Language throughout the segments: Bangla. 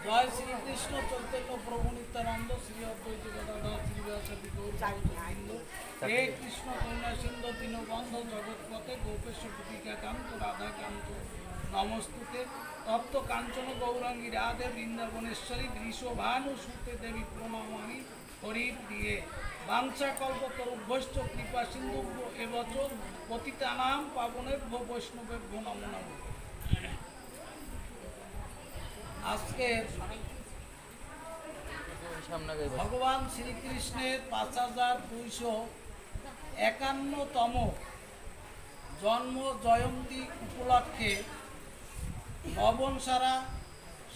জয় শ্রীকৃষ্ণ চৈতন্য প্রভু নিত্যানন্দ শ্রী অদ্বৈত গদাধর শ্রীবাসাদি গৌরবৃন্দ হে কৃষ্ণ করুণা সিন্ধু দীনবন্ধ জগৎপথে গোপেশ গোপিকাকান্ত রাধাকান্ত নমস্তুতে তপ্ত কাঞ্চন গৌরাঙ্গী রাধে বৃন্দাবনেশ্বরী বৃষভানু সুতে দেবী প্রণমামি হরি প্রিয়ে বাঞ্ছা কল্পতরুভ্যশ্চ কৃপা সিন্ধু এবচ পতিতানাং পাবনেভ্য বৈষ্ণবেভ্য নমো নমঃ। আজকে ভগবান শ্রীকৃষ্ণের 5251তম জন্ম জয়ন্তী উপলক্ষে নবনসারা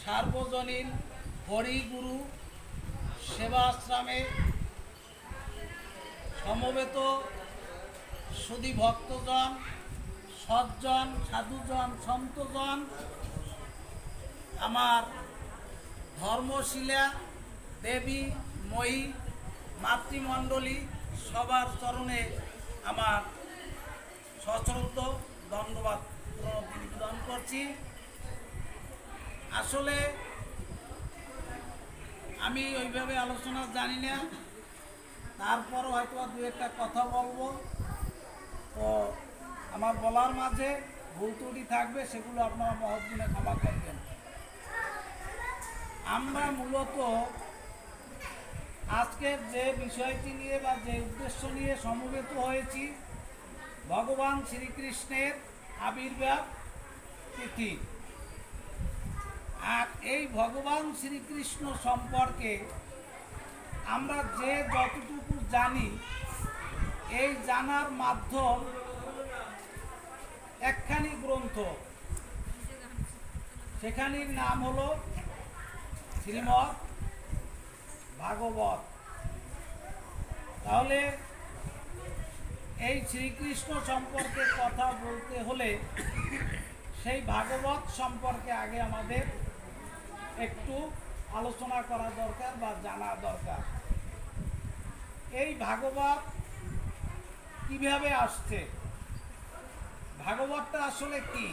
সার্বজনীন হরিগুরু সেবাশ্রমে সমবেত সুধী ভক্তজন, সজ্জন, সাধুজন, সন্তজন, আমার ধর্মশিলা দেবী ময়ী মাতৃমণ্ডলী সবার চরণে আমার সশ্রদ্ধ দণ্ডবাদ নিবেদন করছি। আসলে আমি ওইভাবে আলোচনা জানি না, তারপরও হয়তো দু একটা কথা বলবো। তো আমার বলার মাঝে ভুল ত্রুটি থাকবে, সেগুলো আপনারা মহৎগুণে ক্ষমা করবেন। আমরা মূলত আজকের যে বিষয়টি নিয়ে বা যে উদ্দেশ্য নিয়ে সমবেত হয়েছি, ভগবান শ্রীকৃষ্ণের আবির্ভাব তিথি। আর এই ভগবান শ্রীকৃষ্ণ সম্পর্কে আমরা যে যতটুকু জানি, এই জানার মাধ্যম একখানি গ্রন্থ, সেখানির নাম হলো শ্রীমদ্ ভাগবত। তাহলে এই শ্রীকৃষ্ণ সম্পর্কে কথা বলতে হলে সেই ভাগবত সম্পর্কে আগে আমাদের একটু আলোচনা করা দরকার বা জানা দরকার। এই ভাগবত কিভাবে আসছে, ভাগবতটা আসলে কি?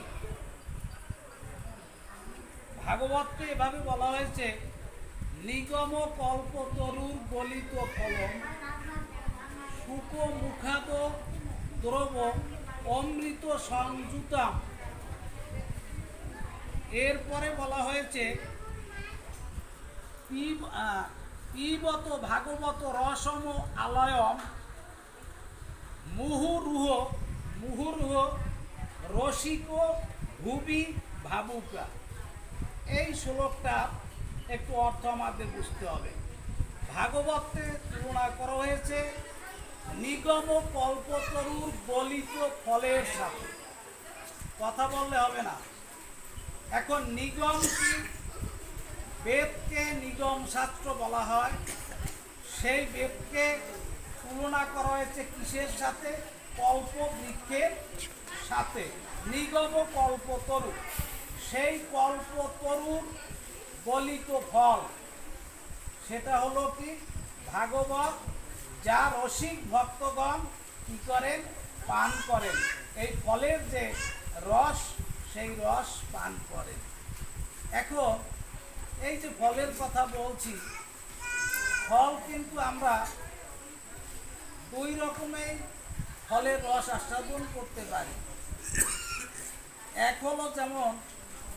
ভাগবতকে এভাবে বলা হয়েছে, নিগম কল্পতরুর গলিত ফলম শুক মুখাদ দ্রব অমৃত সংযুতাম। এরপরে বলা হয়েছে পিবত ভাগবত রসম আলয়ম মুহুরুহ রসিক ভুবি ভাবুকা। এই শ্লোকটা একটু অর্থ আমাদের বুঝতে হবে। ভাগবতে তুলনা করা হয়েছে নিগম কল্পতরুর গলিত ফলের সাথে। কথা বললে হবে না। এখন নিগম কি? বেদকে নিগম শাস্ত্র বলা হয়। সেই বেদকে তুলনা করা হয়েছে কিসের সাথে? কল্প বৃক্ষের সাথে। নিগম কল্পতরু, সেই কল্পতরুর গলিত ফল, সেটা হলো কি? ভাগবত, যা রসিক ভক্তগণ কি করেন? পান করেন। এই ফলের যে রস, সেই রস পান করেন। এখন এই যে ফলের কথা বলছি, ফল কিন্তু আমরা দুই রকমের ফলের রস আস্বাদন করতে পারি। এক হলো, যেমন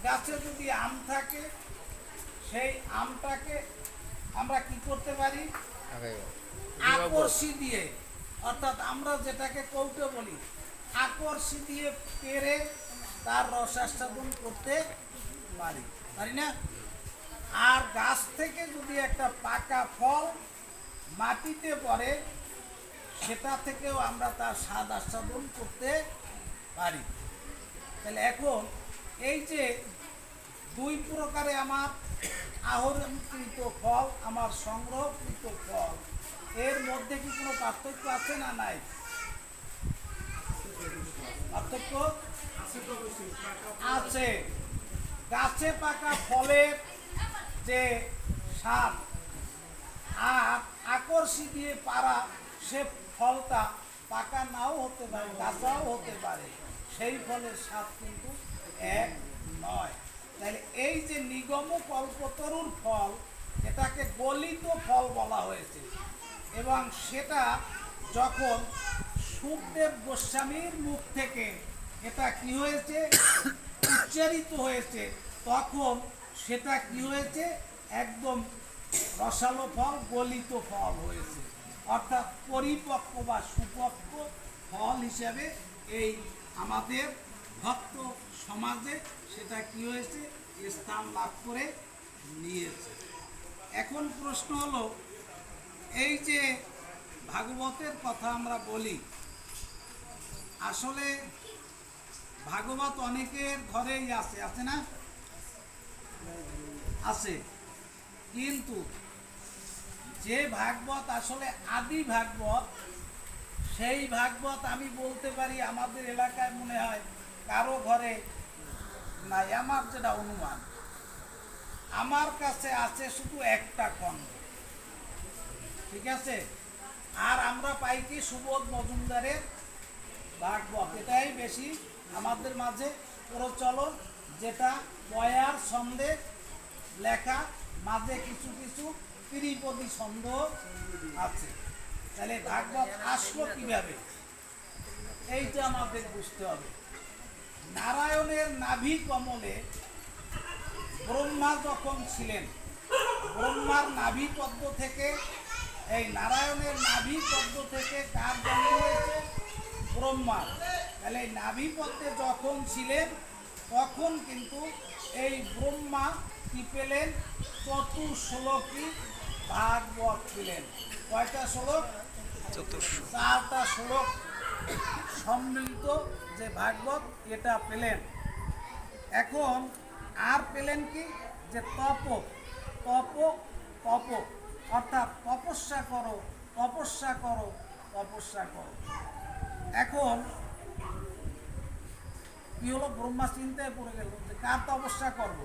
গাছে যদি আম থাকে, সেই আমটাকে আমরা কি করতে পারি? আকর্ষি দিয়ে, অর্থাৎ আমরা যেটাকে কৌটো বলি, আকর্ষি দিয়ে পেরে তার রস আস্বাদন করতে পারি, পারি না? আর গাছ থেকে যদি একটা পাকা ফল মাটিতে পড়ে, সেটা থেকেও আমরা তার স্বাদ আস্বাদন করতে পারি। তাহলে এখন এই যে দুই প্রকারে আমার আহরণকৃত ফল, আমার সংগ্রহকৃত ফল, এর মধ্যে কি কোনো পার্থক্য আছে না নাই? পার্থক্য আছে। গাছে পাকা ফলের যে স্বাদ, আর আকর্ষি দিয়ে পারা সে ফলটা পাকা নাও হতে পারে, কাঁচাও হতে পারে, সেই ফলের স্বাদ কিন্তু এক নয়। তাহলে এই যে নিগম কল্পতরুর ফল, এটাকে গলিত ফল বলা হয়েছে। এবং সেটা যখন সুখদেব গোস্বামীর মুখ থেকে এটা কি হয়েছে, উচ্চারিত হয়েছে, তখন সেটা কি হয়েছে, একদম রসালো ফল, গলিত ফল হয়েছে। অর্থাৎ পরিপক্ক বা সুপক্ক ফল হিসেবে এই আমাদের ভক্ত সমাজে সেটা কি হয়েছে, স্থান লাভ করে নিয়েছে। এখন প্রশ্ন হলো, এই যে ভাগবতের কথা আমরা বলি, আসলে ভাগবত অনেকের ঘরেই আছে না? আছে। কিন্তু যে ভাগবত আসলে আদি ভাগবত, সেই ভাগবত আমি বলতে পারি আমাদের এলাকায় মনে হয় কারো ঘরে নাই। আমার যেটা অনুমান, আমার কাছে আছে শুধু একটা খণ্ড, ঠিক আছে? আর আমরা পাই কি সুবোধ মজুমদারের ভাগবত, এটাই বেশি আমাদের মাঝে প্রচলন, যেটা পয়ার ছন্দে লেখা, মাঝে কিছু কিছু ত্রিপদী ছন্দ আছে। তাহলে ভাগবত আসলো কিভাবে, এইটা আমাদের বুঝতে হবে। নারায়ণের নাভি কমলে ব্রহ্মা যখন ছিলেন, ব্রহ্মার নাভি পদ্ম থেকে, এই নারায়ণের নাভি পদ্ম থেকে কার জন্ম হয়েছে, ব্রহ্মার। তাহলে এই নাভি পদ্মে যখন ছিলেন, তখন কিন্তু এই ব্রহ্মা কি পেলেন, 4শ্লোকী ভাগবত ছিলেন। কয়টা শ্লোক? 4টা শ্লোক সম্মিলিত যে ভাগবত, এটা পেলেন। এখন আর পেলেন কি, যে তপ তপ তপ, অর্থাৎ তপস্যা করো তপস্যা করো তপস্যা করো। এখন কি হলো, ব্রহ্মা চিন্তায় পড়ে গেল যে কার তপস্যা করব।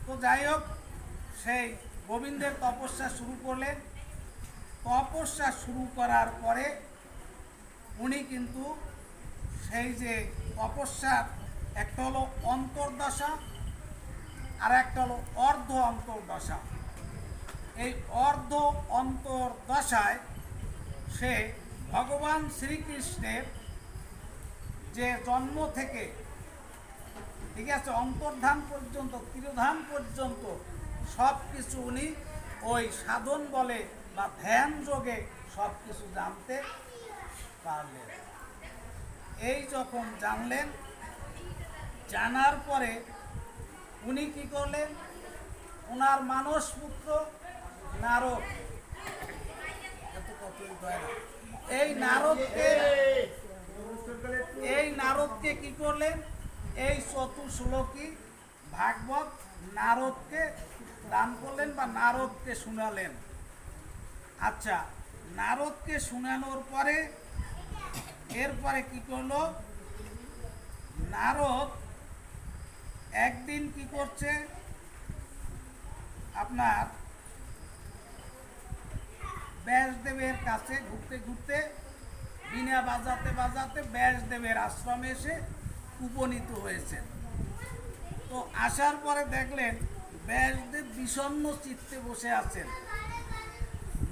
তো যাই হোক, সেই গোবিন্দের তপস্যা শুরু করলেন। তপস্যা শুরু করার পরে উনি কিন্তু সেই যে তপস্যার একটা হলো অন্তর্দশা, আর একটা হলো অর্ধ অন্তর্দশা। এই অর্ধ অন্তর্দশায় সে ভগবান শ্রীকৃষ্ণের যে জন্ম থেকে, ঠিক আছে, অন্তর্ধান পর্যন্ত, তিরোধান পর্যন্ত সব কিছু উনি ওই সাধন বলে বা ধ্যান যোগে সব কিছু জানতে পারলেন। এই যখন জানলেন, জানার পরে উনি কি করলেন, ওনার মানস পুত্র নারদ, এই নারদকে কি করলেন, এই 4শ্লোকী ভাগবত নারদকে দান করলেন বা নারদকে শোনালেন। আচ্ছা, নারদকে শোনানোর পরে এরপরে কি করলো, নারদ একদিন কি করছে, আপনার ব্যাসদেবের কাছে ঘুরতে ঘুরতে, বীণা বাজাতে বাজাতে ব্যাসদেবের আশ্রমে এসে উপনীত হয়েছেন। তো আসার পরে দেখলেন ব্যাসদেব বিষণ্ণ চিত্তে বসে আছেন।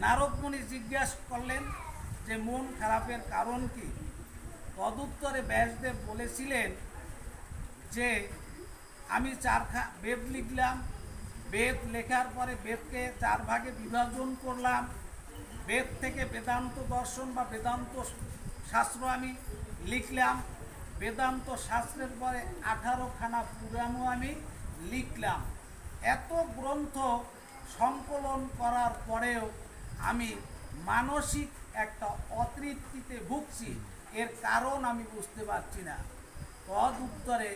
নারদ মুনি জিজ্ঞাসা করলেন যে মন খারাপের কারণ কি? তদুত্তরে ব্যাসদেব বলেছিলেন যে আমি বেদ লিখলাম, বেদ লেখার পরে বেদকে 4 ভাগে বিভাজন করলাম, বেদ থেকে বেদান্ত দর্শন বা বেদান্ত শাস্ত্র আমি লিখলাম, বেদান্ত শাস্ত্রের পরে 18খানা পুরাণও আমি লিখলাম। এত গ্রন্থ সংকলন করার পরেও আমি মানসিক একটা অতৃপ্তিতে ভুগছি, এর কারণ আমি বুঝতে পারছি না। তদ উত্তরে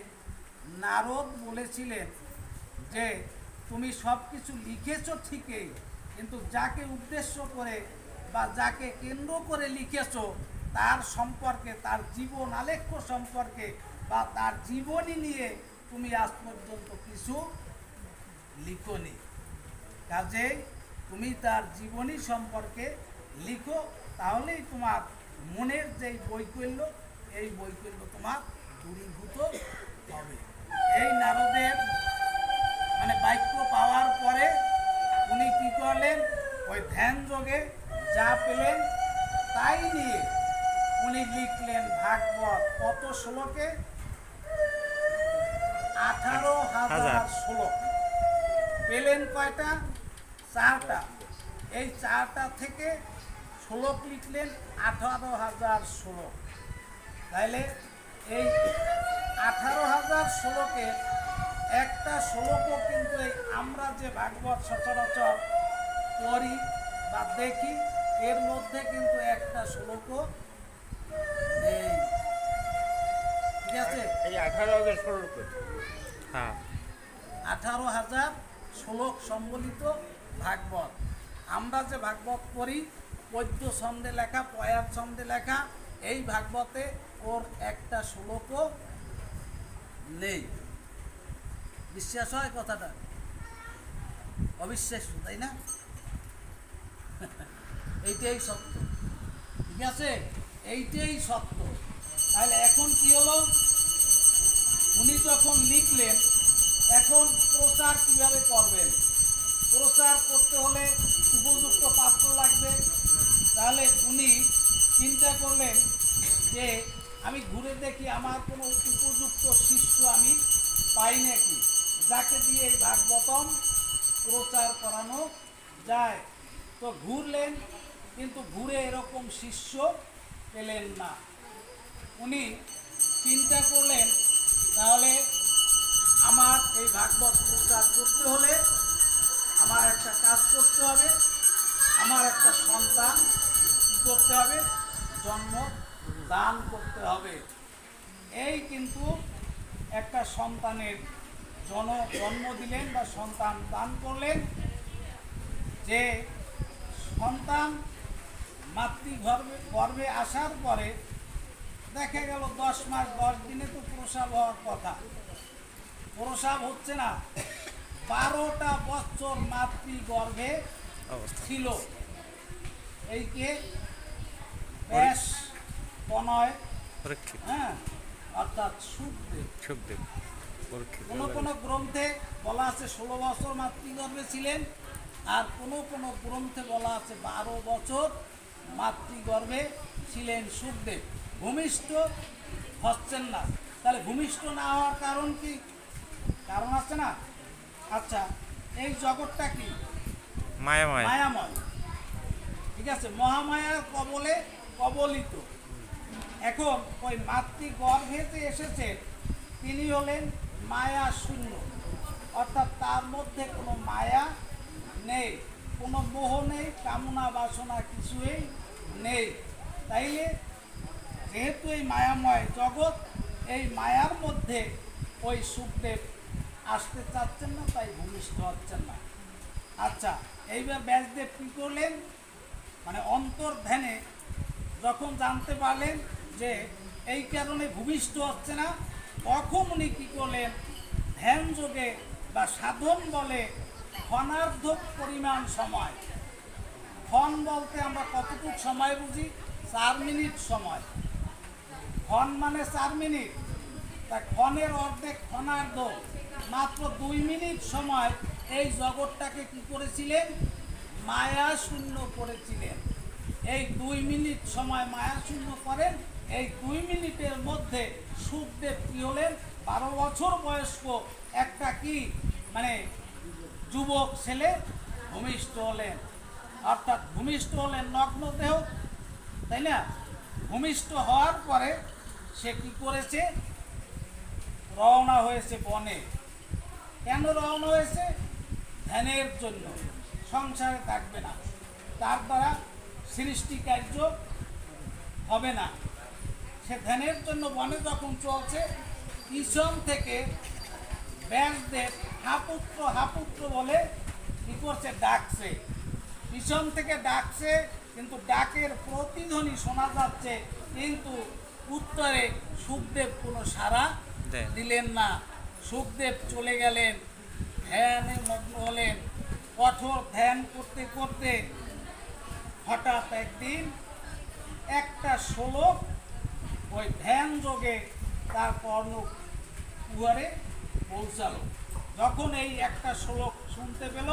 নারদ বলেছিলেন যে তুমি সব কিছু লিখেছ ঠিকই, কিন্তু যাকে উদ্দেশ্য করে বা যাকে কেন্দ্র করে লিখেছ তার সম্পর্কে, তার জীবন আলেখ্য সম্পর্কে বা তার জীবনী নিয়ে তুমি আজ পর্যন্ত কিছু লিখোনি। কাজেই তুমি তার জীবনী সম্পর্কে লিখো, তাহলেই তোমার মনের যেই বৈকল্য, এই বৈকল্য তোমার দূরীভূত হবে। এই নারদের মানে বাক্য পাওয়ার পরে উনি কি করলেন, ওই ধ্যান যোগে যা পেলেন তাই নিয়ে উনি লিখলেন ভাগবত। কত শ্লোকে? 18,000 শ্লোক। পেলেন কয়টা? 4টা। এই 4টা থেকে শ্লোক লিখলেন 18,000 শ্লোক। তাইলে এই 18,000 শ্লোকের একটা শ্লোকও কিন্তু এই আমরা যে ভাগবত সচরাচর পড়ি বা দেখি এর মধ্যে কিন্তু একটা শ্লোকও নেই। ঠিক আছে? এই 18,000 শ্লোক। হ্যাঁ, 18,000 শ্লোক সম্বলিত ভাগবত। আমরা যে ভাগবত পড়ি পদ্য ছন্দে লেখা, পয়ার ছন্দে লেখা, এই ভাগবতে ওর একটা শ্লোকও নেই। বিশ্বাস হয় কথাটা? অবিশ্বাস্য, তাই না? এইটাই সত্য। ঠিক আছে, এইটাই সত্য। তাহলে এখন কি হলো, উনি যখন লিখলেন এখন প্রচার কিভাবে করবেন? প্রচার করতে হলে উপযুক্ত পাত্র লাগবে। তাহলে উনি চিন্তা করলেন যে আমি ঘুরে দেখি আমার কোনো উপযুক্ত শিষ্য আমি পাই নাকি, যাকে দিয়ে এই ভাগবতম প্রচার করানো যায়। তো ঘুরলেন, কিন্তু ঘুরে এরকম শিষ্য পেলেন না। উনি চিন্তা করলেন তাহলে আমার এই ভাগবত প্রচার করতে হলে আমার একটা কাজ করতে হবে, আমার একটা সন্তান কী করতে হবে? জন্ম দান করতে হবে। এই কিন্তু একটা সন্তানের জন্ম দিলেন বা সন্তান দান করলেন। যে সন্তান মাতৃগর্ভে আসার পরে দেখা গেল 10 মাস 10 দিনে তো প্রসব হওয়ার কথা, প্রসব হচ্ছে না। 12টা বছর মাতৃগর্ভে ছিল। এই কে? ব্যাস তনয়, হ্যাঁ, অর্থাৎ সুখদেব। কোনো গ্রন্থে বলা আছে 16 বছর মাতৃগর্ভে ছিলেন, আর কোনো গ্রন্থে বলা আছে 12 বছর মাতৃগর্ভে ছিলেন সুখদেব। ভূমিষ্ঠ হচ্ছেন না। তাহলে ভূমিষ্ঠ না হওয়ার কারণ কি? কারণ আছে না? আচ্ছা, এই জগৎটা কি? মায়াময়। ঠিক আছে, মহামায়ার কবলে কবলিত। এখন ওই মাতৃগর্ভেতে এসেছে তিনি হলেন মায়া শূন্য, অর্থাৎ তার মধ্যে কোনো মায়া নেই, কোনো মোহ নেই, কামনা বাসনা কিছুই নেই। তাইলে যেহেতু এই মায়াময় জগৎ, এই মায়ার মধ্যে ওই সুখদেব আসতে চাচ্ছেন না, তাই ভূমিষ্ঠ হচ্ছেন না। আচ্ছা, এইবার ব্যাসদেব কী করলেন? মানে অন্তর্ধ্যানে যখন জানতে পারলেন যে এই কারণে ভূমিষ্ঠ হচ্ছে না, তখন উনি কী করলেন? ধ্যান যোগে বা সাধন বলে ক্ষণার্ধক পরিমাণ সময়। ক্ষণ বলতে আমরা কতটুকু সময় বুঝি? 4 মিনিট সময়। ক্ষণ মানে 4 মিনিট, তা ক্ষণের অর্ধেক ক্ষণার্ধ, মাত্র 2 মিনিট সময় এই জগৎটাকে কি করেছিলেন? মায়া শূন্য করেছিলেন। এই 2 মিনিট সময় মায়া শূন্য করেন। এই 2 মিনিটের মধ্যে সুখদেব কি হলেন? 12 বছর বয়স্ক একটা কি মানে যুবক ছেলে ভূমিষ্ঠ হলেন। অর্থাৎ ভূমিষ্ঠ হলেন নগ্ন দেহ, তাই না? ভূমিষ্ঠ হওয়ার পরে সে কি করেছে? রওনা হয়েছে বনে। কেন রওনা হয়েছে? ধ্যানের জন্য। সংসারে থাকবে না, তার দ্বারা সৃষ্টি কার্য হবে না। সে ধ্যানের জন্য বনে যখন চলছে, পিছন থেকে ব্যাসদেব হাপুত্র হাপুত্র বলে কি করছে? ডাকছে। পিছন থেকে ডাকছে, কিন্তু ডাকের প্রতিধ্বনি শোনা যাচ্ছে, কিন্তু উত্তরে সুখদেব কোনো সাড়া দিলেন না। সুখদেব চলে গেলেন, ধ্যানে মগ্ন হলেন। কঠোর ধ্যান করতে করতে হঠাৎ একদিন একটা শ্লোক ওই ধ্যান যোগে তার কর্ণ কুয়ারে পৌঁছালো। যখন এই একটা শ্লোক শুনতে পেলাম